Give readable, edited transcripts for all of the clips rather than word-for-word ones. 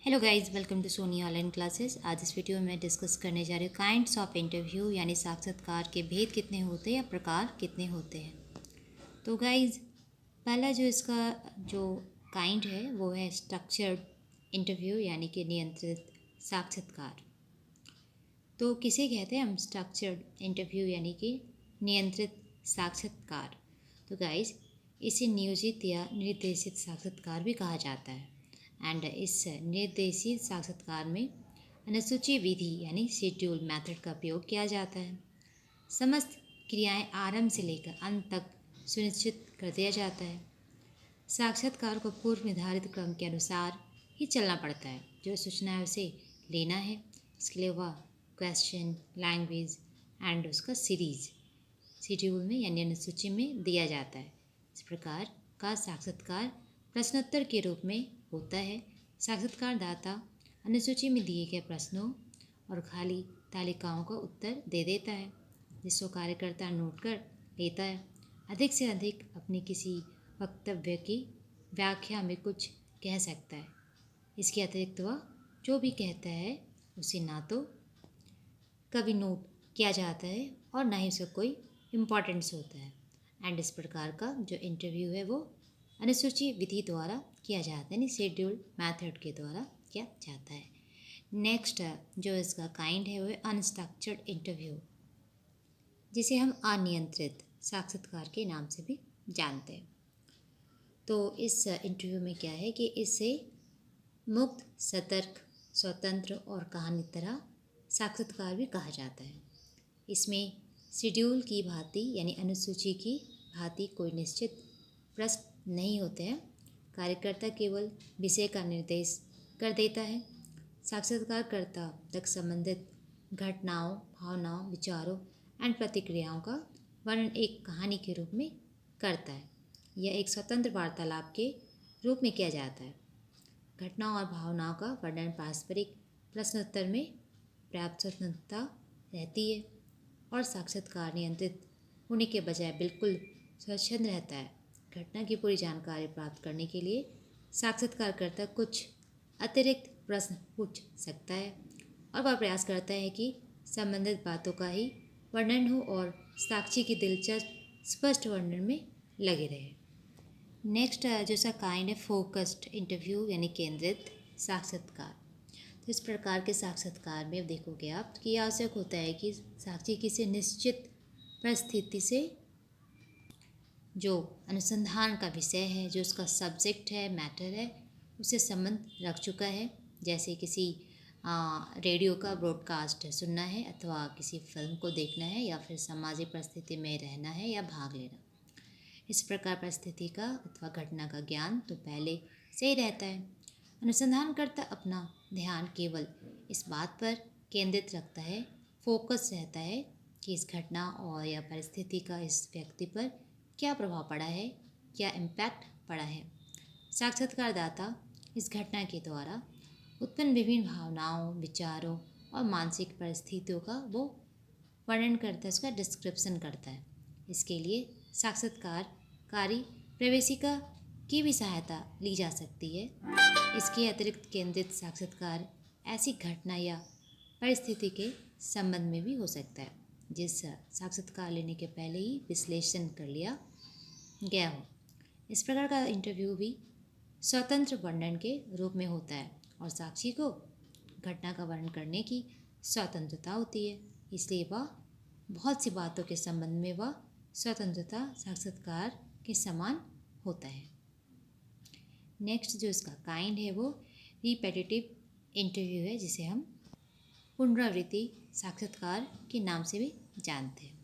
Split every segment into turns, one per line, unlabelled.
Hello guys, welcome to Sony online classes. आज इस video में डिस्कस करने जा रही हूँ काइंड्स ऑफ इंटरव्यू यानी साक्षात्कार के भेद कितने होते हैं या प्रकार कितने होते हैं। तो गाइस, पहला जो इसका जो काइंड है वो है स्ट्रक्चर्ड इंटरव्यू यानी कि नियंत्रित साक्षात्कार। तो किसे कहते हैं हम स्ट्रक्चर्ड इंटरव्यू यानी कि नियंत्रित साक्षात्कार। तो गाइस, इसे नियोजित या निर्देशित साक्षात्कार भी कहा जाता है। एंड इस निर्देशित साक्षात्कार में अनुसूची विधि यानी शेड्यूल मेथड का प्रयोग किया जाता है। समस्त क्रियाएं आरंभ से लेकर अंत तक सुनिश्चित कर दिया जाता है। साक्षात्कार को पूर्व निर्धारित क्रम के अनुसार ही चलना पड़ता है। जो सूचना है उसे लेना है, इसके लिए वह क्वेश्चन, लैंग्वेज एंड उसका सीरीज शेड्यूल में यानी अनुसूची में दिया जाता है। इस प्रकार का साक्षात्कार प्रश्नोत्तर के रूप में होता है। साक्षात्कारदाता अनुसूची में दिए गए प्रश्नों और खाली तालिकाओं का उत्तर दे देता है, जिसको कार्यकर्ता नोट कर लेता है। अधिक से अधिक अपनी किसी वक्तव्य की व्याख्या में कुछ कह सकता है। इसके अतिरिक्त वह जो भी कहता है उसे ना तो कभी नोट किया जाता है और ना ही उसका कोई इम्पोर्टेंस होता है। एंड इस प्रकार का जो इंटरव्यू है वो अनुसूची विधि द्वारा किया जाता है, यानी शेड्यूल मेथड के द्वारा किया जाता है। नेक्स्ट जो इसका काइंड है वो है अनस्ट्रक्चर्ड इंटरव्यू, जिसे हम अनियंत्रित साक्षात्कार के नाम से भी जानते हैं। तो इस इंटरव्यू में क्या है कि इसे मुक्त, सतर्क, स्वतंत्र और कहानी तरह साक्षात्कार भी कहा जाता है। इसमें शेड्यूल की भांति यानी अनुसूची की भांति कोई निश्चित प्रश्न नहीं होते हैं। कार्यकर्ता केवल विषय का निर्देश कर देता है। साक्षात्कारकर्ता तक संबंधित घटनाओं, भावनाओं, विचारों एंड प्रतिक्रियाओं का वर्णन एक कहानी के रूप में करता है। यह एक स्वतंत्र वार्तालाप के रूप में किया जाता है। घटनाओं और भावनाओं का वर्णन पारस्परिक प्रश्नोत्तर में पर्याप्त स्वतंत्रता रहती है और साक्षात्कार नियंत्रित होने के बजाय बिल्कुल स्वच्छंद रहता है। घटना की पूरी जानकारी प्राप्त करने के लिए साक्षात्कारकर्ता कुछ अतिरिक्त प्रश्न पूछ सकता है और वह प्रयास करता है कि संबंधित बातों का ही वर्णन हो और साक्षी की दिलचस्प स्पष्ट वर्णन में लगे रहे। नेक्स्ट जो सा काइंड है फोकस्ड इंटरव्यू यानी केंद्रित साक्षात्कार। तो इस प्रकार के साक्षात्कार में देखोगे आप कि यह आवश्यक होता है कि साक्षी किसी निश्चित परिस्थिति से जो अनुसंधान का विषय है, जो उसका सब्जेक्ट है, मैटर है, उससे संबंध रख चुका है। जैसे किसी रेडियो का ब्रॉडकास्ट सुनना है अथवा किसी फिल्म को देखना है या फिर सामाजिक परिस्थिति में रहना है या भाग लेना। इस प्रकार परिस्थिति का अथवा घटना का ज्ञान तो पहले से ही रहता है। अनुसंधानकर्ता अपना ध्यान केवल इस बात पर केंद्रित रखता है, फोकस रहता है कि इस घटना और या परिस्थिति का इस व्यक्ति पर क्या प्रभाव पड़ा है, क्या इम्पैक्ट पड़ा है। साक्षात्कारदाता इस घटना के द्वारा उत्पन्न विभिन्न भावनाओं, विचारों और मानसिक परिस्थितियों का वो वर्णन करता है, उसका डिस्क्रिप्शन करता है। इसके लिए साक्षात्कारकारी प्रवेशिका की भी सहायता ली जा सकती है। इसके अतिरिक्त केंद्रित साक्षात्कार ऐसी घटना या परिस्थिति के संबंध में भी हो सकता है जिस साक्षात्कार लेने के पहले ही विश्लेषण कर लिया गया हो। इस प्रकार का इंटरव्यू भी स्वतंत्र वर्णन के रूप में होता है और साक्षी को घटना का वर्णन करने की स्वतंत्रता होती है। इसलिए वह बहुत सी बातों के संबंध में वह स्वतंत्रता साक्षात्कार के समान होता है। नेक्स्ट जो इसका काइंड है वो रिपेटिटिव इंटरव्यू है, जिसे हम पुनरावृत्ति साक्षात्कार के नाम से भी जानते हैं।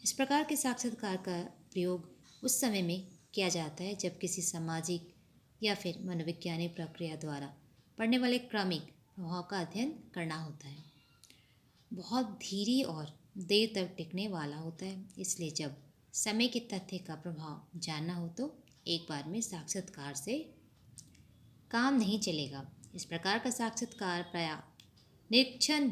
इस प्रकार के साक्षात्कार का प्रयोग उस समय में किया जाता है जब किसी सामाजिक या फिर मनोवैज्ञानिक प्रक्रिया द्वारा पड़ने वाले क्रमिक प्रभाव का अध्ययन करना होता है। बहुत धीरे और देर तक टिकने वाला होता है, इसलिए जब समय के तथ्य का प्रभाव जानना हो तो एक बार में साक्षात्कार से काम नहीं चलेगा। इस प्रकार का साक्षात्कार प्राय निरीक्षण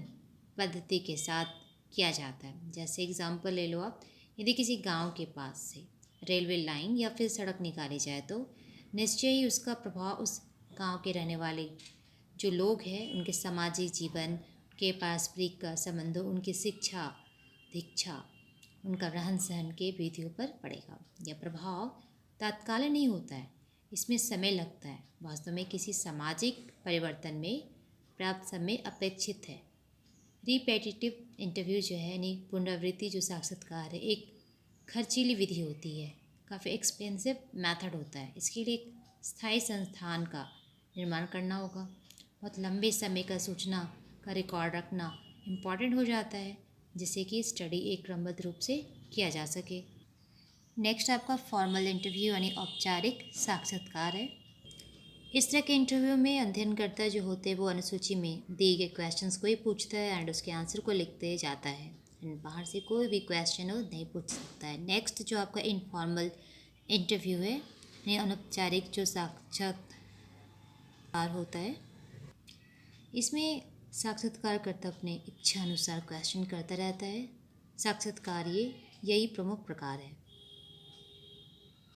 पद्धति के साथ किया जाता है। जैसे एग्जाम्पल ले लो आप, यदि किसी गांव के पास से रेलवे लाइन या फिर सड़क निकाली जाए तो निश्चय ही उसका प्रभाव उस गांव के रहने वाले जो लोग हैं उनके सामाजिक जीवन के पारस्परिक संबंधों, उनकी शिक्षा दीक्षा, उनका रहन सहन के विधियों पर पड़ेगा। यह प्रभाव तात्कालिक नहीं होता है, इसमें समय लगता है। वास्तव में किसी सामाजिक परिवर्तन में प्राप्त समय अपेक्षित है। रिपेटिटिव इंटरव्यू जो है यानी पुनरावृत्ति जो साक्षात्कार है, एक खर्चीली विधि होती है, काफ़ी एक्सपेंसिव मेथड होता है। इसके लिए एक स्थायी संस्थान का निर्माण करना होगा। बहुत लंबे समय का सूचना का रिकॉर्ड रखना इम्पॉर्टेंट हो जाता है, जिससे कि स्टडी एक क्रमबद्ध रूप से किया जा सके। नेक्स्ट आपका फॉर्मल इंटरव्यू यानी औपचारिक साक्षात्कार है। इस तरह के इंटरव्यू में अध्ययनकर्ता जो होते हैं वो अनुसूची में दिए गए क्वेश्चंस को ही पूछता है एंड उसके आंसर को लिखते जाता है। बाहर से कोई भी क्वेश्चन हो नहीं पूछ सकता है। नेक्स्ट जो आपका इनफॉर्मल इंटरव्यू है यानी अनौपचारिक जो साक्षात्कार होता है, इसमें साक्षात्कारकर्ता अपने इच्छा अनुसार क्वेश्चन करता रहता है। साक्षात्कार यही प्रमुख प्रकार है।